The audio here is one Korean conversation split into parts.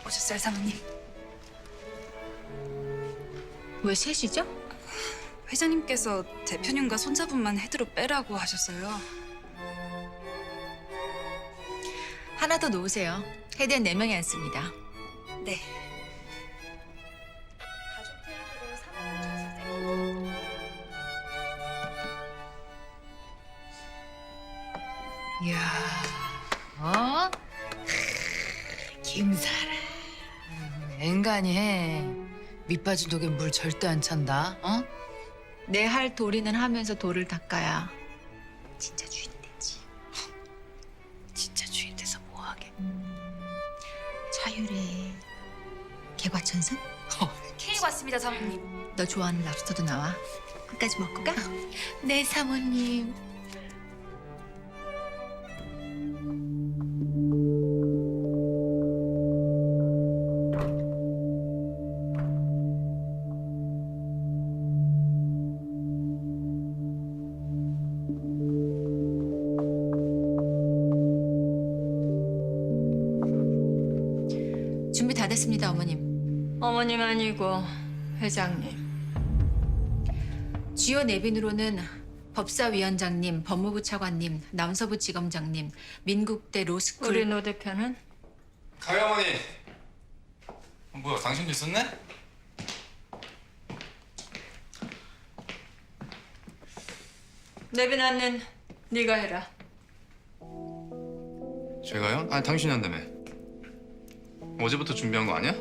오셨어요, 사모님. 왜 셋이죠? 회장님께서 대표님과 손자분만 헤드로 빼라고 하셨어요. 하나 더 놓으세요. 헤드엔 4명이 앉습니다. 네. 이야, 어? 김사라. 앵간히 해. 밑빠진 독에 물 절대 안 찬다, 어? 내 할 도리는 하면서 돌을 닦아야 진짜 주인 되지. 진짜 주인 돼서 뭐하게. 차유리 개과천선? 케이크 왔습니다, 사모님. 너 좋아하는 랍스터도 나와. 끝까지 먹고 가. 네, 사모님. 준비 다 됐습니다, 어머님. 어머님 아니고 회장님. 주요 내빈으로는 법사위원장님, 법무부 차관님, 남서부 지검장님, 민국대 로스쿨. 우리 노 대표는? 가희 어머니. 뭐야, 당신도 있었네? 내빈 안는 네가 해라. 제가요? 아니, 당신이 한다며. 어제부터 준비한 거 아니야?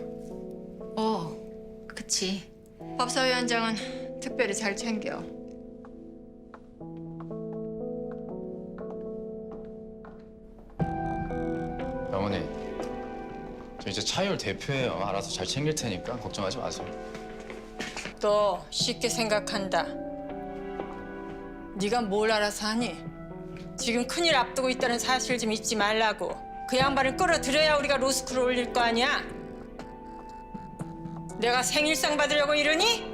그치. 법사위원장은 특별히 잘 챙겨. 어머니, 저 이제 차율 대표예요. 알아서 잘 챙길 테니까 걱정하지 마세요. 또 쉽게 생각한다. 네가 뭘 알아서 하니? 지금 큰일 앞두고 있다는 사실 좀 잊지 말라고. 그 양반을 끌어들여야 우리가 로스쿨을 올릴 거 아니야? 내가 생일상 받으려고 이러니?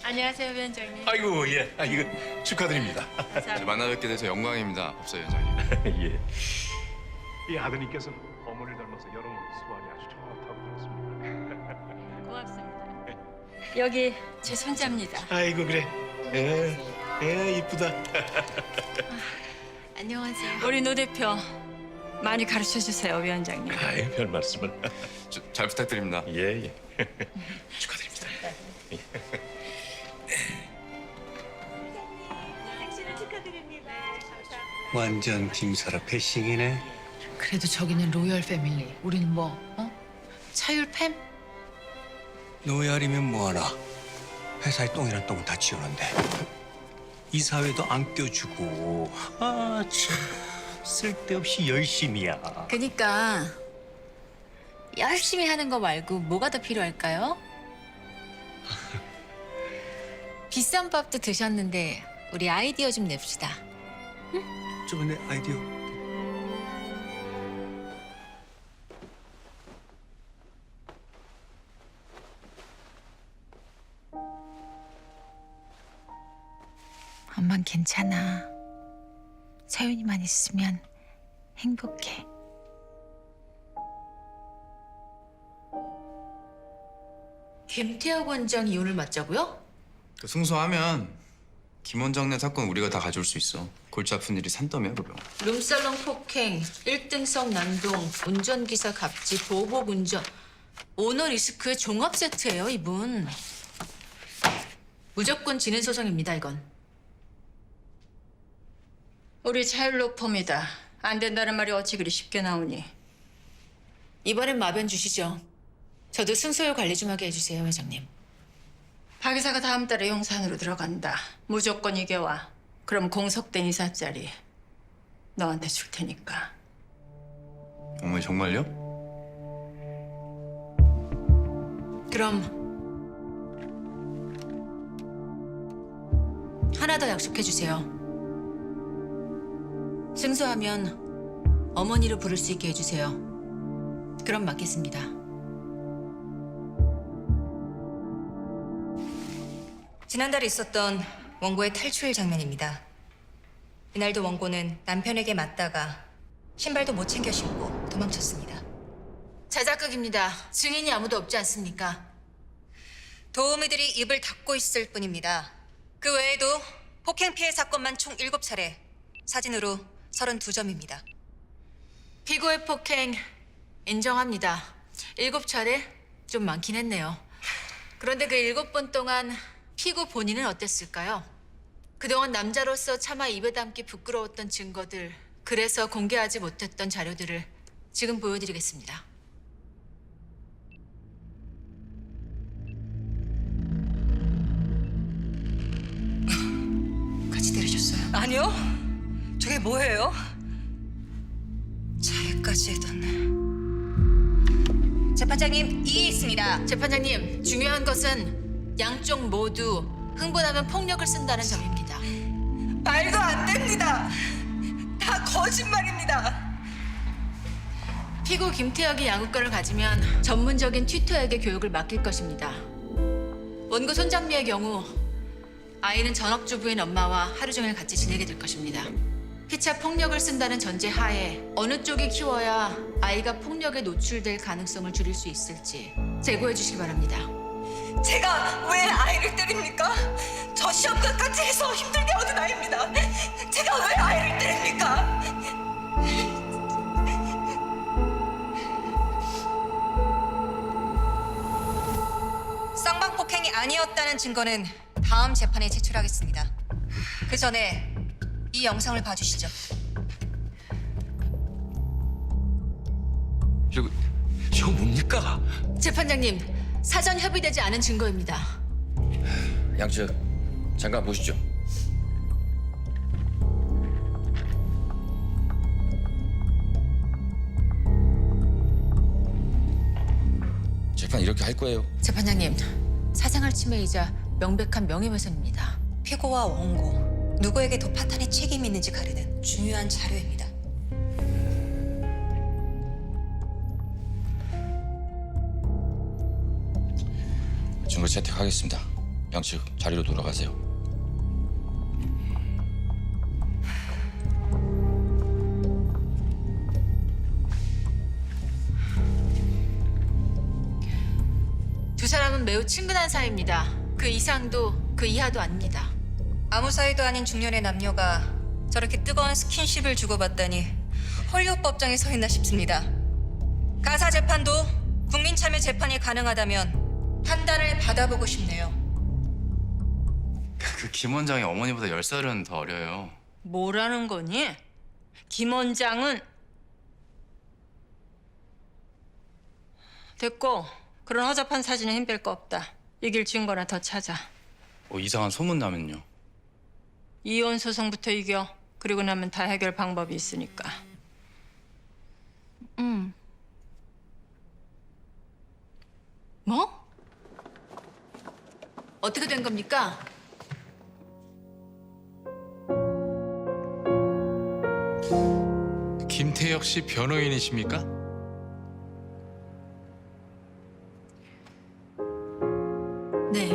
안녕하세요, 위원장님. 아이고 예, 이거 축하드립니다. 만나 뵙게 돼서 영광입니다, 법사위원장님. 예. 이 아드님께서 어머니를 닮아서 여러분 수완이 아주 좋다고 들었습니다. 고맙습니다. 여기 제 손자입니다. 아이고 그래. 이쁘다. 안녕하세요. 우리 노 대표 많이 가르쳐 주세요, 위원장님. 아이 별 말씀을. 잘 부탁드립니다. 예. 축하드립니다. 완전 김사라 패싱이네. 그래도 저기는 로열 패밀리. 우리는 뭐, 차율 팸? 노열이면 뭐하나. 회사에 똥이란 똥은 다 치우는데. 이사회도 안 껴주고. 아, 참. 쓸데없이 열심이야. 그니까 열심히 하는 거 말고 뭐가 더 필요할까요? 비싼 밥도 드셨는데 우리 아이디어 좀 냅시다. 저번에 아이디어. 엄만 괜찮아. 서윤이만 있으면 행복해. 김태혁 원장 이혼을 맞자고요? 승소하면 김 원장네 사건 우리가 다 가져올 수 있어. 골치 아픈 일이 산더미야, 그거. 룸살롱 폭행, 1등석 난동, 운전기사 갑질, 보복 운전. 오너 리스크의 종합 세트예요, 이분. 무조건 지는 소송입니다, 이건. 우리 차율로펌이다. 안 된다는 말이 어찌 그리 쉽게 나오니? 이번엔 마변 주시죠. 저도 승소율 관리 좀 하게 해주세요, 회장님. 박 이사가 다음 달에 용산으로 들어간다. 무조건 이겨와. 그럼 공석된 이사 자리 너한테 줄 테니까. 어머니 정말요? 그럼 하나 더 약속해 주세요. 승소하면 어머니로 부를 수 있게 해주세요. 그럼 맡겠습니다. 지난달에 있었던 원고의 탈출 장면입니다. 이날도 원고는 남편에게 맞다가 신발도 못 챙겨 신고 도망쳤습니다. 자작극입니다. 증인이 아무도 없지 않습니까? 도우미들이 입을 닫고 있을 뿐입니다. 그 외에도 폭행 피해 사건만 총 7차례, 사진으로 32점입니다. 피고의 폭행 인정합니다. 7차례 좀 많긴 했네요. 그런데 그 7번 동안 피고 본인은 어땠을까요? 그동안 남자로서 차마 입에 담기 부끄러웠던 증거들, 그래서 공개하지 못했던 자료들을 지금 보여드리겠습니다. 같이 때리셨어요? 아니요. 저게 뭐예요? 차에까지 해뒀네. 재판장님, 이의 있습니다. 재판장님, 중요한 것은 양쪽 모두 흥분하면 폭력을 쓴다는 점입니다. 말도 안 됩니다. 다 거짓말입니다. 피고 김태혁이 양육권을 가지면 전문적인 튜터에게 교육을 맡길 것입니다. 원고 손장미의 경우 아이는 전업주부인 엄마와 하루 종일 같이 지내게 될 것입니다. 피차 폭력을 쓴다는 전제 하에 어느 쪽이 키워야 아이가 폭력에 노출될 가능성을 줄일 수 있을지 제고해 주시기 바랍니다. 제가 왜 아이를 때립니까? 저 시험 끝까지 해서 힘들게 얻은 아이입니다. 제가 왜 아이를 때립니까? 쌍방폭행이 아니었다는 증거는 다음 재판에 제출하겠습니다. 그 전에 이 영상을 봐주시죠. 저거 뭡니까? 재판장님, 사전 협의되지 않은 증거입니다. 양측 잠깐 보시죠. 재판 이렇게 할 거예요. 재판장님, 사생활 침해이자 명백한 명예훼손입니다. 피고와 원고, 누구에게 더 파탄의 책임이 있는지 가르는 중요한 자료입니다. 증거 채택하겠습니다. 양측 자리로 돌아가세요. 두 사람은 매우 친근한 사이입니다. 그 이상도 그 이하도 아닙니다. 아무 사이도 아닌 중년의 남녀가 저렇게 뜨거운 스킨십을 주고받다니 헐리우드법정에 서 있나 싶습니다. 가사 재판도 국민 참여 재판이 가능하다면 판단을 받아보고 싶네요. 그 김 원장이 어머니보다 10살은 더 어려요. 뭐라는 거니? 김 원장은 됐고, 그런 허접한 사진에 힘 뺄 거 없다. 이길 증거나 더 찾아. 이상한 소문 나면요. 이혼 소송부터 이겨. 그리고 나면 다 해결 방법이 있으니까. 뭐? 어떻게 된 겁니까? 김태혁 씨 변호인이십니까? 네.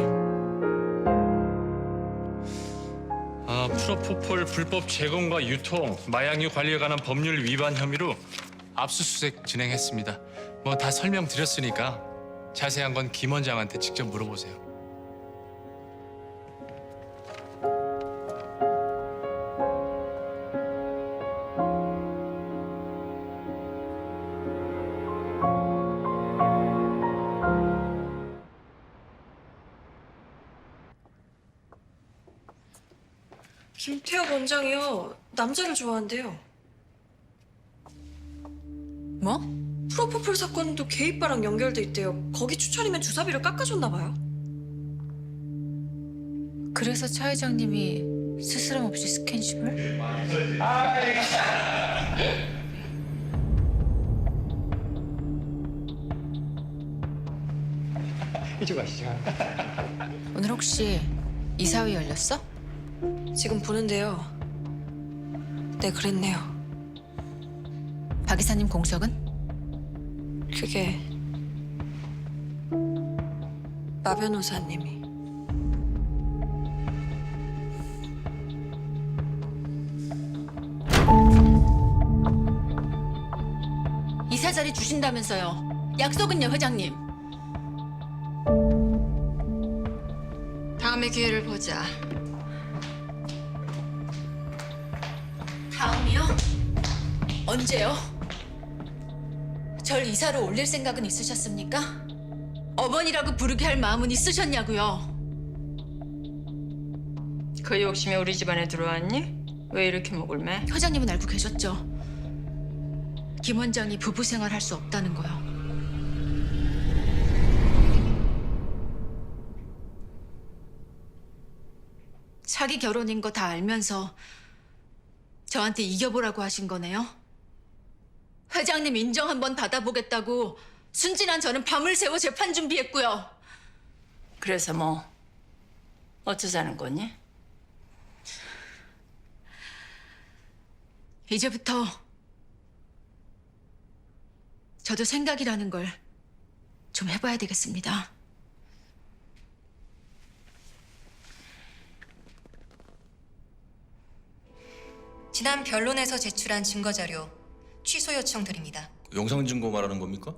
프로포폴 불법 제공과 유통, 마약류 관리에 관한 법률 위반 혐의로 압수수색 진행했습니다. 뭐 다 설명드렸으니까 자세한 건 김 원장한테 직접 물어보세요. 김태혁 원장이요. 남자를 좋아한대요. 뭐? 프로포폴 사건도 개입바랑 연결돼 있대요. 거기 추천이면 주사비를 깎아줬나 봐요. 그래서 차 회장님이 스스럼 없이 스킨십을? 이쪽 가시죠. 오늘 혹시 이사회 열렸어? 지금 보는데요. 네, 그랬네요. 박 이사님 공석은? 그게 마 변호사님이. 자리 주신다면서요. 약속은요, 회장님? 다음에 기회를 보자. 다음이요? 언제요? 절 이사로 올릴 생각은 있으셨습니까? 어머니라고 부르게 할 마음은 있으셨냐고요? 그 욕심이 우리 집안에 들어왔니? 왜 이렇게 목을 매? 회장님은 알고 계셨죠? 김 원장이 부부 생활 할 수 없다는 거요. 자기 결혼인 거 다 알면서 저한테 이겨보라고 하신 거네요? 회장님 인정 한번 받아보겠다고 순진한 저는 밤을 새워 재판 준비했고요. 그래서 뭐 어쩌자는 거니? 이제부터 저도 생각이라는 걸 좀 해봐야 되겠습니다. 지난 변론에서 제출한 증거자료 취소 요청 드립니다. 영상 증거 말하는 겁니까?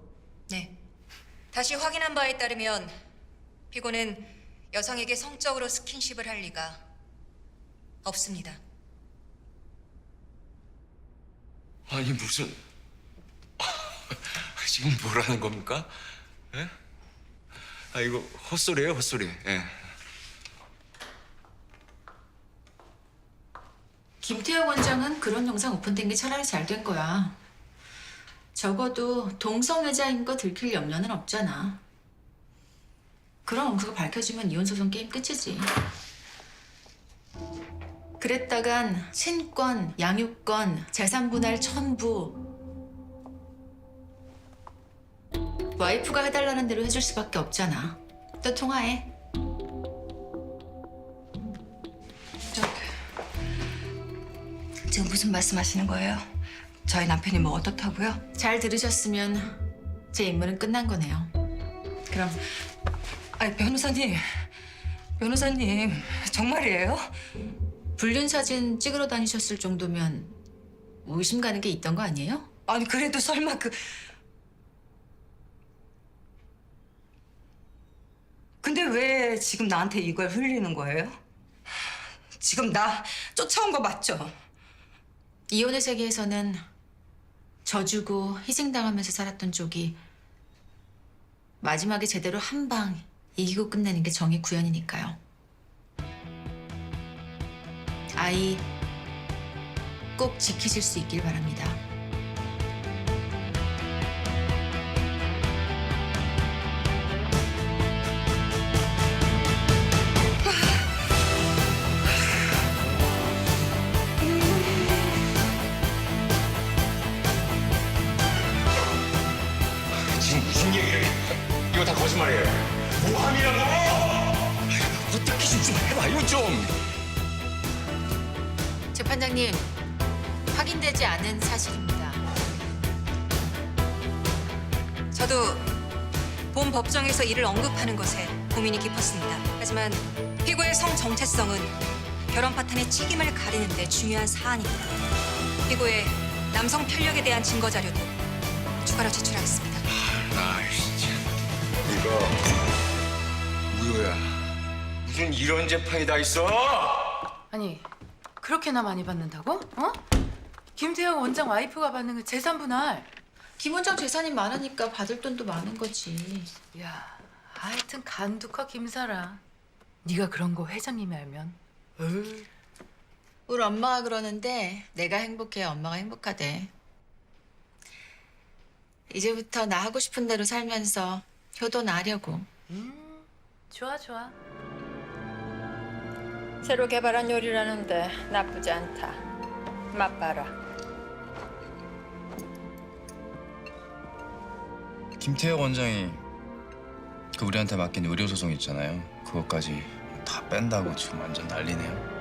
네. 다시 확인한 바에 따르면 피고는 여성에게 성적으로 스킨십을 할 리가 없습니다. 아니 무슨 지금 뭐라는 겁니까? 예? 아 이거 헛소리예요, 헛소리. 예. 김태형 원장은 그런 영상 오픈된 게 차라리 잘 된 거야. 적어도 동성애자인 거 들킬 염려는 없잖아. 그런 엄수가 밝혀지면 이혼소송 게임 끝이지. 그랬다간 친권, 양육권, 재산분할 첨부 와이프가 해달라는 대로 해줄 수밖에 없잖아. 또 통화해. 지금 무슨 말씀하시는 거예요? 저희 남편이 뭐 어떻다고요? 잘 들으셨으면 제 임무는 끝난 거네요. 그럼 아니 변호사님 정말이에요? 불륜 사진 찍으러 다니셨을 정도면 의심 가는 게 있던 거 아니에요? 아니 그래도 설마 근데 왜 지금 나한테 이걸 흘리는 거예요? 지금 나 쫓아온 거 맞죠? 이혼의 세계에서는 져주고 희생당하면서 살았던 쪽이 마지막에 제대로 한 방 이기고 끝내는 게 정의 구현이니까요. 아이 꼭 지키실 수 있길 바랍니다. 지금 무슨 얘기를 해? 이거 다 거짓말이에요. 모함이라고! 어떻게 좀 해봐요 좀. 재판장님, 확인되지 않은 사실입니다. 저도 본 법정에서 이를 언급하는 것에 고민이 깊었습니다. 하지만 피고의 성 정체성은 결혼 파탄의 책임을 가리는 데 중요한 사안입니다. 피고의 남성 편력에 대한 증거 자료도 추가로 제출하겠습니다. 아이 진짜. 이거 우효야. 무슨 이런 재판이 다 있어? 아니 그렇게나 많이 받는다고? 어? 김태형 원장 와이프가 받는 그 재산 분할. 김 원장 재산이 많으니까 받을 돈도 많은 거지. 야, 하여튼 간두커 김사라. 네가 그런 거 회장님이 알면. 우리 엄마가 그러는데 내가 행복해야 엄마가 행복하대. 이제부터 나 하고 싶은 대로 살면서 효도 나려고. 좋아 좋아. 새로 개발한 요리라는데 나쁘지 않다. 맛봐라. 김태혁 원장이 우리한테 맡긴 의료소송 있잖아요. 그것까지 다 뺀다고 지금 완전 난리네요.